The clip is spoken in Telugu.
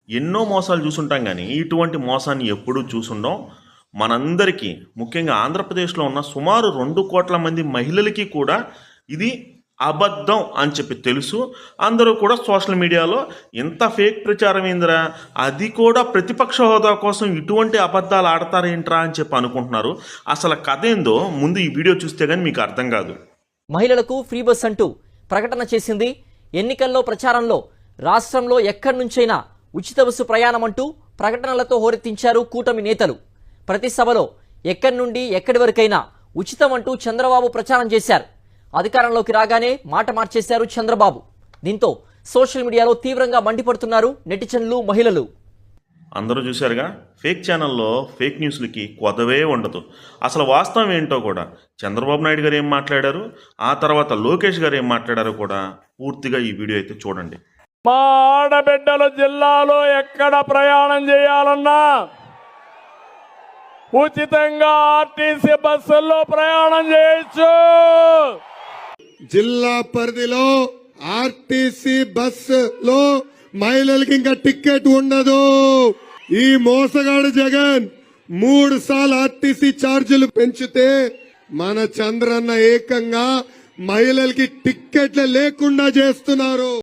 ఎన్నో మోసాలు చూసుంటాం కానీ ఇటువంటి మోసాన్ని ఎప్పుడూ చూసుండం. మనందరికీ ముఖ్యంగా ఆంధ్రప్రదేశ్లో ఉన్న సుమారు 2 కోట్ల మంది మహిళలకి కూడా ఇది అబద్ధం అని చెప్పి తెలుసు. అందరూ కూడా సోషల్ మీడియాలో ఇంత ఫేక్ ప్రచారం ఏందిరా, అది కూడా ప్రతిపక్ష హోదా కోసం ఇటువంటి అబద్ధాలు ఆడతారేంట్రా అని చెప్పి అనుకుంటున్నారు. అసలు కథ ఏందో ముందు ఈ వీడియో చూస్తే కానీ మీకు అర్థం కాదు. మహిళలకు ఫ్రీ బస్ అంటూ ప్రకటన చేసింది. ఎన్నికల్లో ప్రచారంలో రాష్ట్రంలో ఎక్కడి నుంచైనా ఉచిత బస్సు ప్రయాణం అంటూ ప్రకటనలతో హోరెత్తించారు కూటమి నేతలు. ప్రతి సభలో ఎక్కడి నుండి ఎక్కడి వరకైనా ఉచితం అంటూ చంద్రబాబు ప్రచారం చేశారు. అధికారంలోకి రాగానే మాట మార్చేశారు చంద్రబాబు. దీంతో సోషల్ మీడియాలో తీవ్రంగా మండిపడుతున్నారు నెటిజన్లు, మహిళలు. అందరూ చూశారుగా, ఫేక్ ఛానల్లో ఫేక్ న్యూస్లకి కొదవే ఉండదు. అసలు వాస్తవం ఏంటో కూడా చంద్రబాబు నాయుడు గారు ఏం మాట్లాడారు, ఆ తర్వాత లోకేష్ గారు ఏం మాట్లాడారో కూడా పూర్తిగా ఈ వీడియో అయితే చూడండి. మా ఆడబిడ్డలు జిల్లాలో ఎక్కడ ప్రయాణం చేయాలన్నా ఉచితంగా ఆర్టీసీ బస్సుల్లో ప్రయాణం చేయొచ్చు. జిల్లా పరిధిలో ఆర్టీసీ బస్సులో మహిళలకి ఇంకా టికెట్ ఉండదు. ఈ మోసగాడు జగన్ 3 సార్లు ఆర్టీసీ ఛార్జీలు పెంచితే మన చంద్రన్న ఏకంగా మహిళలకి టిక్కెట్లు లేకుండా చేస్తున్నారు.